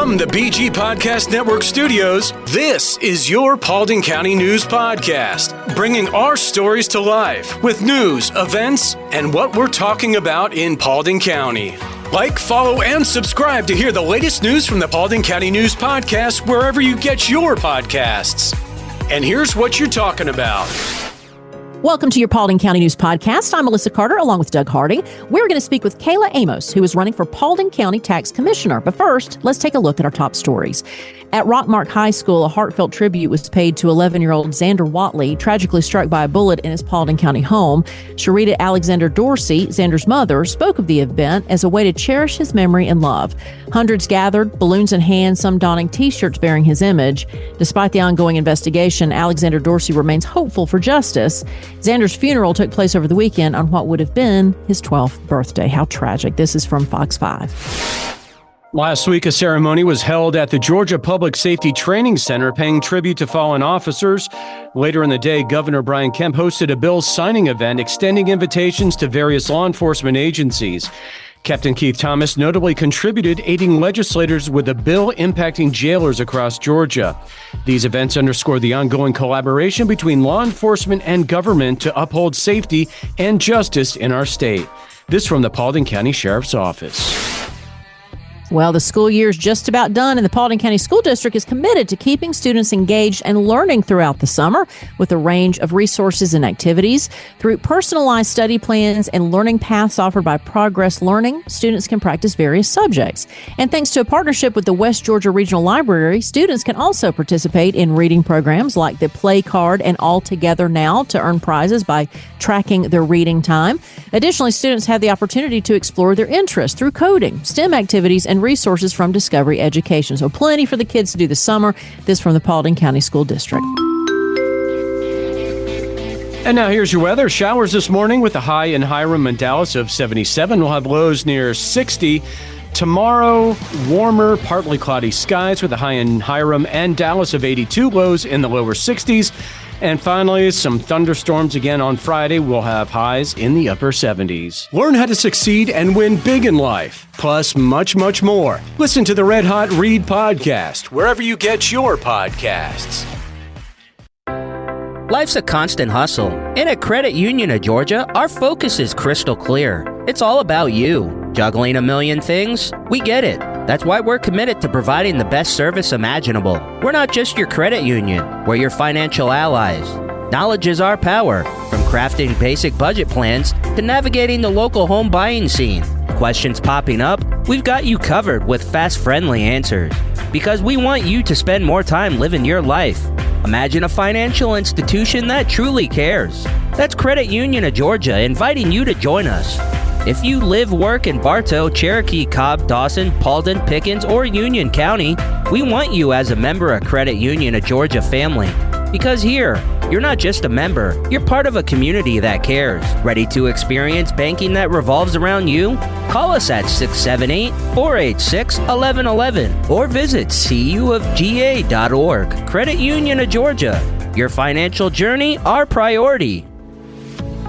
From the BG Podcast Network studios, this is your Paulding County News Podcast, bringing our stories to life with news, events, and what we're talking about in Paulding County. Like, follow, and subscribe to hear the latest news from the Paulding County News Podcast wherever you get your podcasts. And here's what you're talking about. Welcome to your Paulding County News Podcast. I'm Melissa Carter, along with Doug Harding. We're going to speak with Kayla Amos, who is running for Paulding County Tax Commissioner. But first, let's take a look at our top stories. At Rockmart High School, a heartfelt tribute was paid to 11-year-old Zander Whatley, tragically struck by a bullet in his Paulding County home. Sharita Alexander Dorsey, Zander's mother, spoke of the event as a way to cherish his memory and love. Hundreds gathered, balloons in hand, some donning T-shirts bearing his image. Despite the ongoing investigation, Alexander Dorsey remains hopeful for justice. Zander's funeral took place over the weekend on what would have been his 12th birthday. How tragic. This is from Fox 5. Last week, a ceremony was held at the Georgia Public Safety Training Center paying tribute to fallen officers. Later in the day, Governor Brian Kemp hosted a bill signing event extending invitations to various law enforcement agencies. Captain Keith Thomas notably contributed aiding legislators with a bill impacting jailers across Georgia. These events underscore the ongoing collaboration between law enforcement and government to uphold safety and justice in our state. This from the Paulding County Sheriff's Office. Well, the school year is just about done, and the Paulding County School District is committed to keeping students engaged and learning throughout the summer with a range of resources and activities. Through personalized study plans and learning paths offered by Progress Learning, students can practice various subjects. And thanks to a partnership with the West Georgia Regional Library, students can also participate in reading programs like the Play Card and All Together Now to earn prizes by tracking their reading time. Additionally, students have the opportunity to explore their interests through coding, STEM activities, and resources from Discovery Education. So plenty for the kids to do this summer. This from the Paulding County School District. And now here's your weather. Showers this morning with a high in Hiram and Dallas of 77. We'll have lows near 60. Tomorrow, warmer, partly cloudy skies with a high in Hiram and Dallas of 82. Lows in the lower 60s. And finally, some thunderstorms again on Friday. We'll have highs in the upper 70s. Learn how to succeed and win big in life, plus much, much more. Listen to the Red Hot Read podcast, wherever you get your podcasts. Life's a constant hustle, and at Credit Union of Georgia, our focus is crystal clear. It's all about you. Juggling a million things? We get it. That's why we're committed to providing the best service imaginable. We're not just your credit union, we're your financial allies. Knowledge is our power, from crafting basic budget plans to navigating the local home buying scene. Questions popping up? We've got you covered with fast, friendly answers. Because we want you to spend more time living your life. Imagine a financial institution that truly cares. That's Credit Union of Georgia inviting you to join us. If you live, work in Bartow, Cherokee, Cobb, Dawson, Paulding, Pickens, or Union County, we want you as a member of Credit Union of Georgia family. Because here, you're not just a member, you're part of a community that cares. Ready to experience banking that revolves around you? Call us at 678-486-1111 or visit cuofga.org. Credit Union of Georgia. Your financial journey, our priority.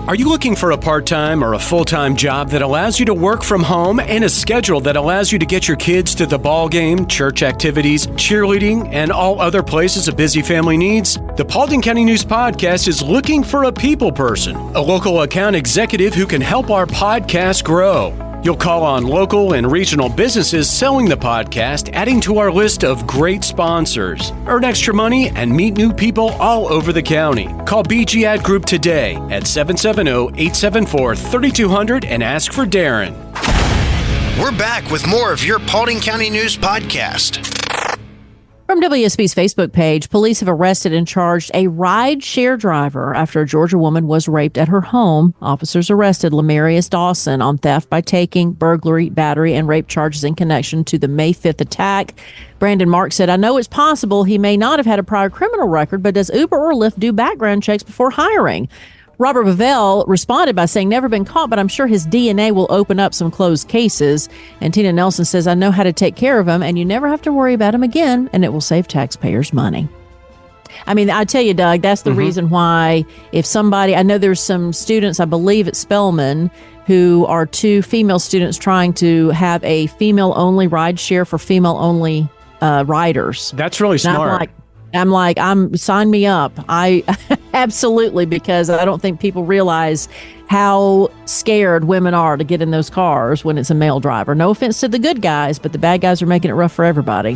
Are you looking for a part-time or a full-time job that allows you to work from home and a schedule that allows you to get your kids to the ball game, church activities, cheerleading, and all other places a busy family needs? The Paulding County News Podcast is looking for a people person, a local account executive who can help our podcast grow. You'll call on local and regional businesses selling the podcast, adding to our list of great sponsors. Earn extra money and meet new people all over the county. Call BG Ad Group today at 770-874-3200 and ask for Darren. We're back with more of your Paulding County News Podcast. From WSB's Facebook page, police have arrested and charged a ride-share driver after a Georgia woman was raped at her home. Officers arrested Lamarius Dawson on theft by taking, burglary, battery, and rape charges in connection to the May 5th attack. Brandon Mark said, I know it's possible he may not have had a prior criminal record, but does Uber or Lyft do background checks before hiring? Robert Bavell responded by saying, never been caught, but I'm sure his DNA will open up some closed cases. And Tina Nelson says, I know how to take care of him, and you never have to worry about him again, and it will save taxpayers money. I mean, I tell you, Doug, that's the reason why if somebody, I know there's some students, I believe at Spelman, who are two female students trying to have a female-only ride share for female-only riders. That's really smart. Sign me up. I absolutely, because I don't think people realize how scared women are to get in those cars when it's a male driver. No offense to the good guys, but the bad guys are making it rough for everybody.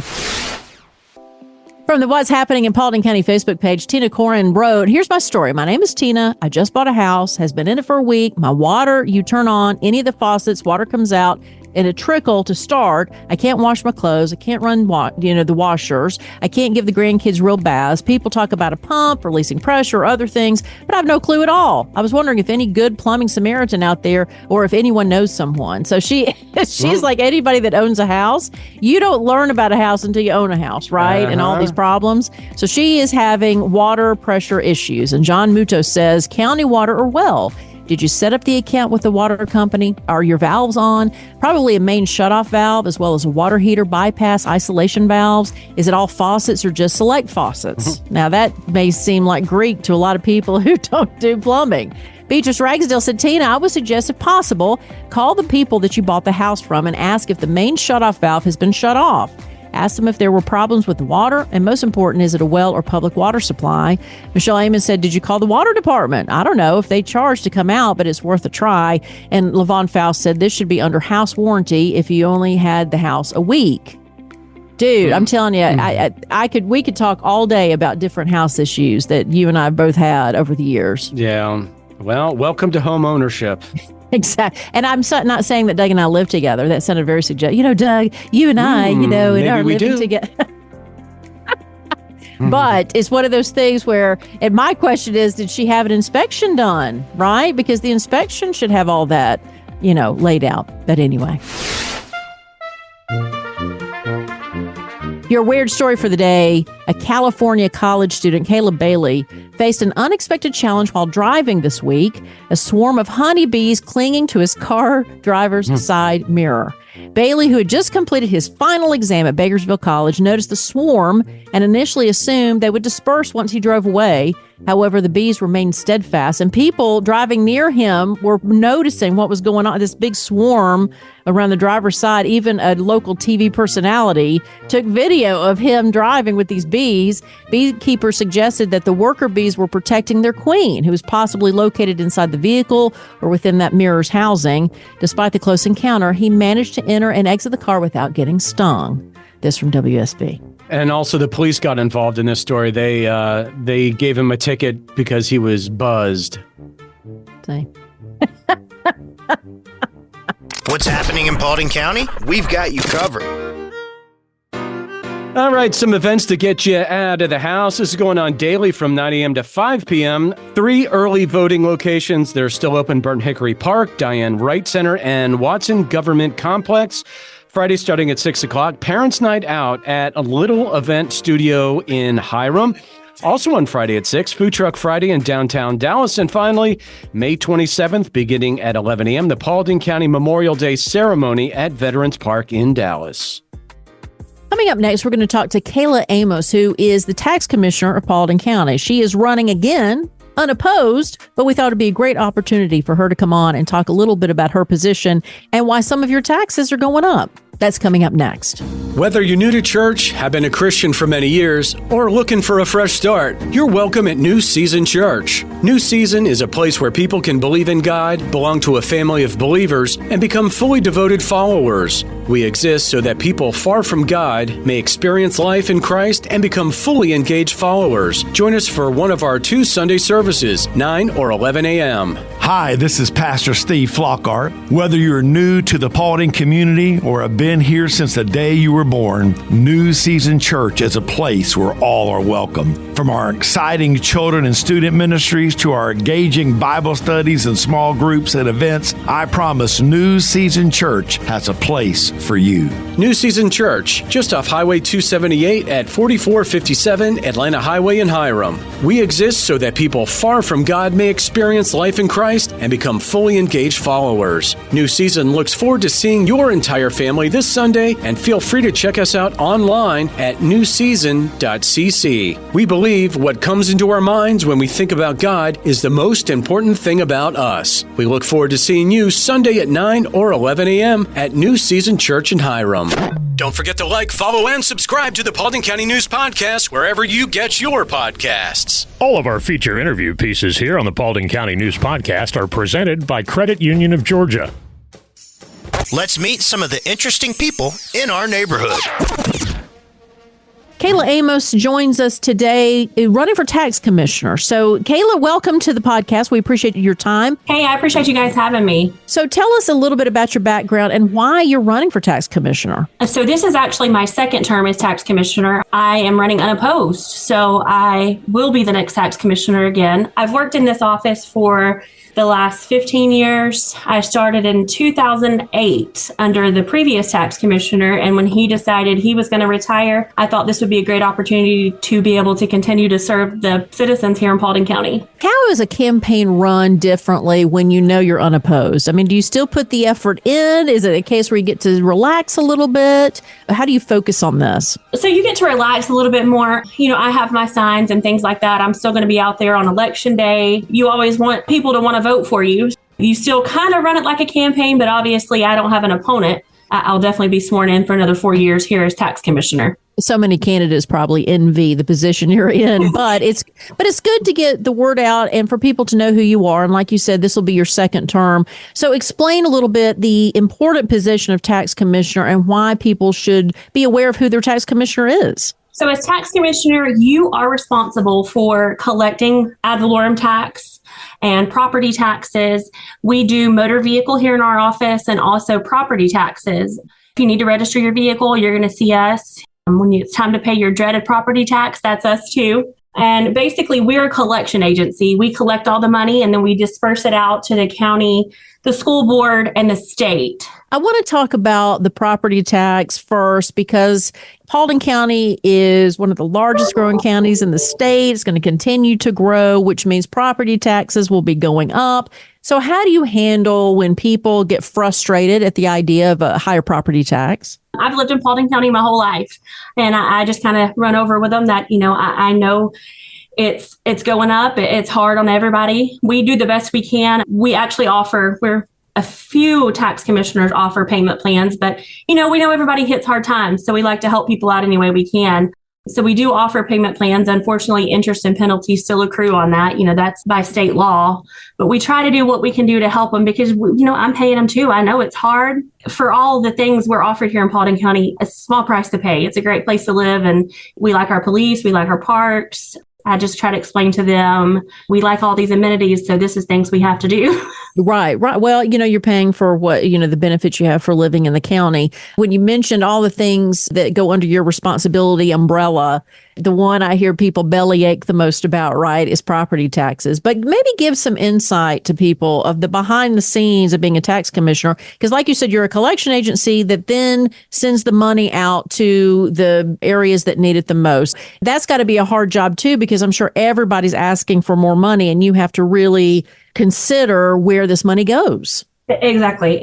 From the What's Happening in Paulding County Facebook page, Tina Corin wrote, "Here's my story. My name is Tina. I just bought a house, has been in it for a week. My water, you turn on any of the faucets, water comes out in a trickle to start. I can't wash my clothes. I can't run, the washers. I can't give the grandkids real baths. People talk about a pump, releasing pressure, or other things, but I have no clue at all. I was wondering if any good plumbing Samaritan out there, or if anyone knows someone." So she's like anybody that owns a house. You don't learn about a house until you own a house, right? And all these problems. So she is having water pressure issues. And John Muto says, "County water or well? Did you set up the account with the water company? Are your valves on? Probably a main shutoff valve, as well as a water heater bypass isolation valves. Is it all faucets or just select faucets?" Now, that may seem like Greek to a lot of people who don't do plumbing. Beatrice Ragsdale said, "Tina, I would suggest, if possible, call the people that you bought the house from and ask if the main shutoff valve has been shut off. Ask them if there were problems with the water, and most important, is it a well or public water supply?" Michelle Amos said, "Did you call the water department? I don't know if they charge to come out, but it's worth a try." And Levon Faust said, "This should be under house warranty if you only had the house a week." Dude, I'm telling you, we could talk all day about different house issues that you and I both had over the years. Yeah. Well, welcome to home ownership. Exactly. And I'm not saying that Doug and I live together. That sounded very suggestive. Doug, you and I, and are living together. But it's one of those things where, and my question is, did she have an inspection done, right? Because the inspection should have all that, laid out. But anyway. Your weird story for the day: a California college student, Kayla Bailey, faced an unexpected challenge while driving this week. A swarm of honeybees clinging to his car driver's side mirror. Bailey, who had just completed his final exam at Bakersville College, noticed the swarm and initially assumed they would disperse once he drove away. However, the bees remained steadfast, and people driving near him were noticing what was going on. This big swarm around the driver's side. Even a local TV personality took video of him driving with these bees. Beekeepers suggested that the worker bees were protecting their queen, who was possibly located inside the vehicle or within that mirror's housing. Despite the close encounter, he managed to enter and exit the car without getting stung. This from WSB. And also, the police got involved in this story. They gave him a ticket because he was buzzed. See? What's happening in Paulding County? We've got you covered. All right, some events to get you out of the house. This is going on daily from 9 a.m. to 5 p.m. 3 early voting locations. They're still open: Burnt Hickory Park, Diane Wright Center, and Watson Government Complex. Friday starting at 6 o'clock. Parents' Night Out at a Little Event Studio in Hiram. Also on Friday at 6, Food Truck Friday in downtown Dallas. And finally, May 27th, beginning at 11 a.m., the Paulding County Memorial Day Ceremony at Veterans Park in Dallas. Coming up next, we're going to talk to Kayla Amos, who is the tax commissioner of Paulding County. She is running again, unopposed, but we thought it'd be a great opportunity for her to come on and talk a little bit about her position and why some of your taxes are going up. That's coming up next. Whether you're new to church, have been a Christian for many years, or looking for a fresh start, you're welcome at New Season Church. New Season is a place where people can believe in God, belong to a family of believers, and become fully devoted followers. We exist so that people far from God may experience life in Christ and become fully engaged followers. Join us for one of our 2 Sunday services, 9 or 11 a.m. Hi, this is Pastor Steve Flockhart. Whether you're new to the Paulding community or have been here since the day you were born, New Season Church is a place where all are welcome. From our exciting children and student ministries to our engaging Bible studies and small groups and events, I promise New Season Church has a place for you. New Season Church, just off Highway 278 at 4457 Atlanta Highway in Hiram. We exist so that people far from God may experience life in Christ and become fully engaged followers. New Season looks forward to seeing your entire family this Sunday, and feel free to check us out online at newseason.cc. We believe what comes into our minds when we think about God is the most important thing about us. We look forward to seeing you Sunday at 9 or 11 a.m. at New Season Church in Hiram. Don't forget to like, follow, and subscribe to the Paulding County News Podcast wherever you get your podcasts. All of our feature interview pieces here on the Paulding County News Podcast are presented by Credit Union of Georgia. Let's meet some of the interesting people in our neighborhood. Kayla Amos joins us today, running for tax commissioner. So, Kayla, welcome to the podcast. We appreciate your time. Hey, I appreciate you guys having me. So, tell us a little bit about your background and why you're running for tax commissioner. So, this is actually my second term as tax commissioner. I am running unopposed, so I will be the next tax commissioner again. I've worked in this office for the last 15 years. I started in 2008 under the previous tax commissioner, and when he decided he was going to retire, I thought this would be a great opportunity to be able to continue to serve the citizens here in Paulding County. How is a campaign run differently when you know you're unopposed? I mean, do you still put the effort in? Is it a case where you get to relax a little bit? How do you focus on this? So you get to relax a little bit more. You know, I have my signs and things like that. I'm still going to be out there on election day. You always want people to want to vote for you. You still kind of run it like a campaign, but obviously I don't have an opponent. I'll definitely be sworn in for another 4 years here as tax commissioner. So many candidates probably envy the position you're in, but it's good to get the word out and for people to know who you are. And like you said, this will be your second term. So explain a little bit the important position of tax commissioner and why people should be aware of who their tax commissioner is. So as tax commissioner, you are responsible for collecting ad valorem tax and property taxes. We do motor vehicle here in our office and also property taxes. If you need to register your vehicle, you're going to see us. When it's time to pay your dreaded property tax, that's us too. And basically, we're a collection agency. We collect all the money and then we disperse it out to the county, the school board, and the state. I want to talk about the property tax first because Paulding County is one of the largest growing counties in the state. It's going to continue to grow, which means property taxes will be going up. So how do you handle when people get frustrated at the idea of a higher property tax? I've lived in Paulding County my whole life, and I just kind of run over with them that, you know, I know it's going up. It's hard on everybody. We do the best we can. We actually we're a few tax commissioners offer payment plans, but, you know, we know everybody hits hard times. So we like to help people out any way we can. So we do offer payment plans. Unfortunately, interest and penalties still accrue on that. You know, that's by state law. But we try to do what we can do to help them because, you know, I'm paying them too. I know it's hard. For all the things we're offered here in Paulding County, a small price to pay. It's a great place to live. And we like our police. We like our parks. I just try to explain to them, we like all these amenities, so this is things we have to do. Right. Well, you know, you're paying for what, you know, the benefits you have for living in the county. When you mentioned all the things that go under your responsibility umbrella, the one I hear people bellyache the most about, right, is property taxes. But maybe give some insight to people of the behind the scenes of being a tax commissioner. Because like you said, you're a collection agency that then sends the money out to the areas that need it the most. That's got to be a hard job, too, because I'm sure everybody's asking for more money and you have to really consider where this money goes. Exactly.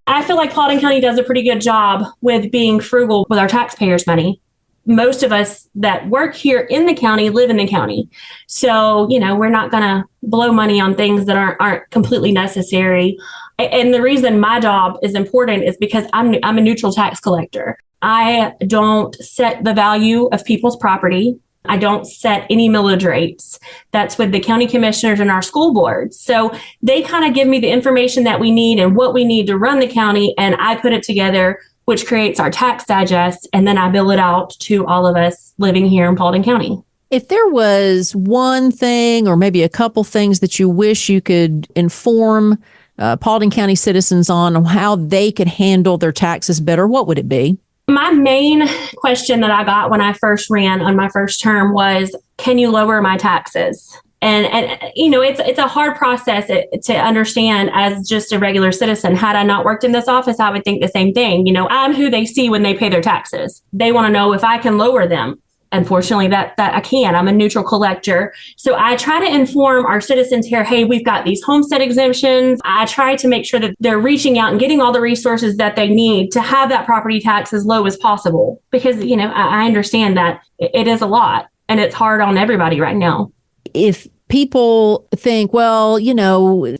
I feel like Paulding County does a pretty good job with being frugal with our taxpayers' money. Most of us that work here in the county live in the county. So, you know, we're not going to blow money on things that aren't completely necessary. And the reason my job is important is because I'm a neutral tax collector. I don't set the value of people's property. I don't set any millage rates. That's with the county commissioners and our school boards. So they kind of give me the information that we need and what we need to run the county, and I put it together, which creates our tax digest, and then I bill it out to all of us living here in Paulding County. If there was one thing or maybe a couple things that you wish you could inform Paulding County citizens on how they could handle their taxes better, what would it be? My main question that I got when I first ran on my first term was, can you lower my taxes? And you know, it's a hard process to understand as just a regular citizen. Had I not worked in this office, I would think the same thing. You know, I'm who they see when they pay their taxes. They want to know if I can lower them. Unfortunately, that I can. I'm a neutral collector. So I try to inform our citizens here, hey, we've got these homestead exemptions. I try to make sure that they're reaching out and getting all the resources that they need to have that property tax as low as possible. Because, you know, I understand that it is a lot and it's hard on everybody right now. If people think, well,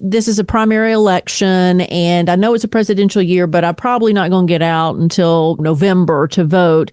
this is a primary election and I know it's a presidential year, but I'm probably not going to get out until November to vote.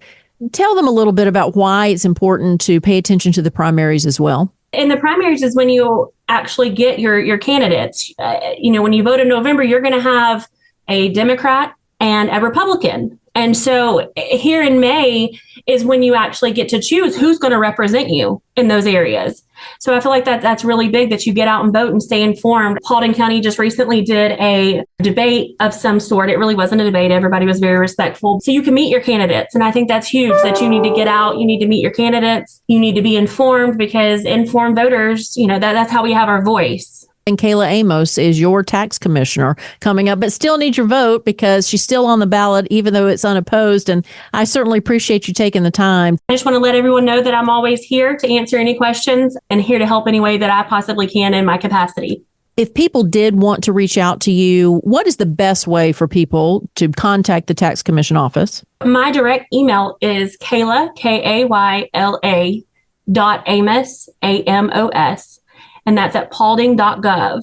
Tell them a little bit about why it's important to pay attention to the primaries as well. And the primaries is when you actually get your candidates. When you vote in November, you're going to have a Democrat and a Republican. And so here in May is when you actually get to choose who's going to represent you in those areas. So I feel like that's really big that you get out and vote and stay informed. Paulding County just recently did a debate of some sort. It really wasn't a debate. Everybody was very respectful. So you can meet your candidates. And I think that's huge that you need to get out. You need to meet your candidates. You need to be informed because informed voters, that's how we have our voice. And Kayla Amos is your tax commissioner coming up, but still needs your vote because she's still on the ballot, even though it's unopposed. And I certainly appreciate you taking the time. I just want to let everyone know that I'm always here to answer any questions and here to help any way that I possibly can in my capacity. If people did want to reach out to you, what is the best way for people to contact the tax commission office? My direct email is Kayla, Kayla .Amos, AMOS. And that's at paulding.gov.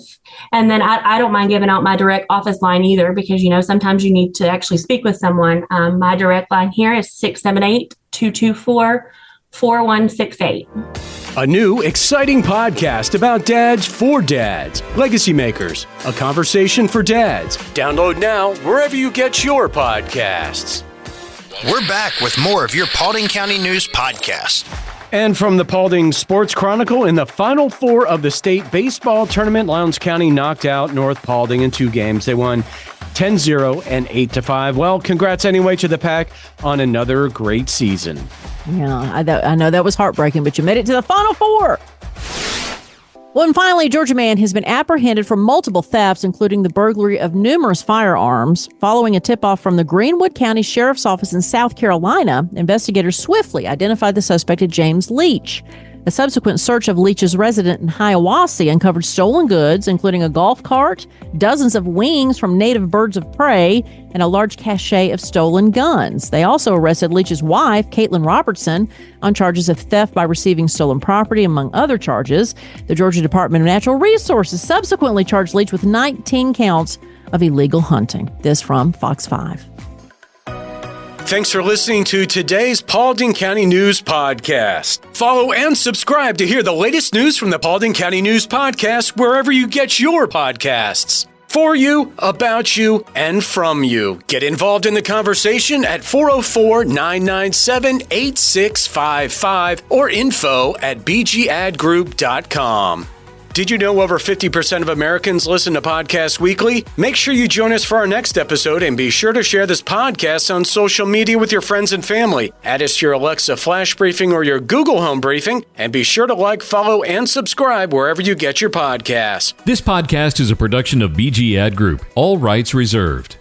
And then I don't mind giving out my direct office line either, because, sometimes you need to actually speak with someone. My direct line here is 678-224-4168. A new, exciting podcast about dads for dads. Legacy Makers, a conversation for dads. Download now wherever you get your podcasts. We're back with more of your Paulding County News Podcast. And from the Paulding Sports Chronicle, in the Final Four of the state baseball tournament, Lowndes County knocked out North Paulding in 2 games. They won 10-0 and 8-5. Well, congrats anyway to the Pack on another great season. Yeah, I know that was heartbreaking, but you made it to the Final Four. Well, and finally, a Georgia man has been apprehended for multiple thefts, including the burglary of numerous firearms. Following a tip-off from the Greenwood County Sheriff's Office in South Carolina, investigators swiftly identified the suspect as James Leach. A subsequent search of Leach's residence in Hiawassee uncovered stolen goods, including a golf cart, dozens of wings from native birds of prey, and a large cache of stolen guns. They also arrested Leach's wife, Caitlin Robertson, on charges of theft by receiving stolen property, among other charges. The Georgia Department of Natural Resources subsequently charged Leach with 19 counts of illegal hunting. This from Fox 5. Thanks for listening to today's Paulding County News Podcast. Follow and subscribe to hear the latest news from the Paulding County News Podcast wherever you get your podcasts. For you, about you, and from you. Get involved in the conversation at 404-997-8655 or info@bgadgroup.com. Did you know over 50% of Americans listen to podcasts weekly? Make sure you join us for our next episode and be sure to share this podcast on social media with your friends and family. Add us to your Alexa Flash Briefing or your Google Home Briefing, and be sure to like, follow, and subscribe wherever you get your podcasts. This podcast is a production of BG Ad Group. All rights reserved.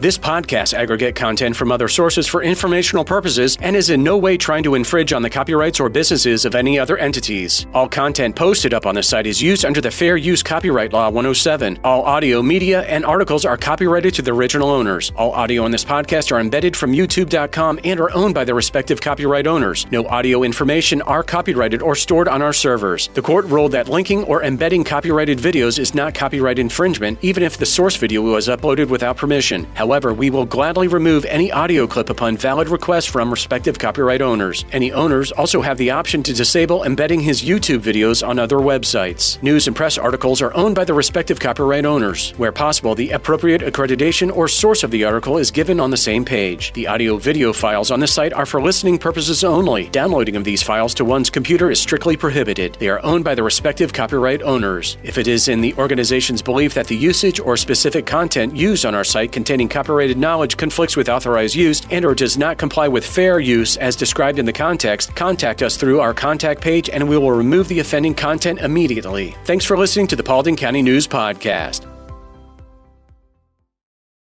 This podcast aggregate content from other sources for informational purposes and is in no way trying to infringe on the copyrights or businesses of any other entities. All content posted up on the site is used under the Fair Use Copyright Law 107. All audio, media, and articles are copyrighted to the original owners. All audio on this podcast are embedded from YouTube.com and are owned by their respective copyright owners. No audio information are copyrighted or stored on our servers. The court ruled that linking or embedding copyrighted videos is not copyright infringement, even if the source video was uploaded without permission. However, we will gladly remove any audio clip upon valid request from respective copyright owners. Any owners also have the option to disable embedding his YouTube videos on other websites. News and press articles are owned by the respective copyright owners. Where possible, the appropriate accreditation or source of the article is given on the same page. The audio-video files on this site are for listening purposes only. Downloading of these files to one's computer is strictly prohibited. They are owned by the respective copyright owners. If it is in the organization's belief that the usage or specific content used on our site containing copyrighted knowledge conflicts with authorized use and or does not comply with fair use as described in the context, contact us through our contact page and we will remove the offending content immediately. Thanks for listening to the Paulding County News Podcast.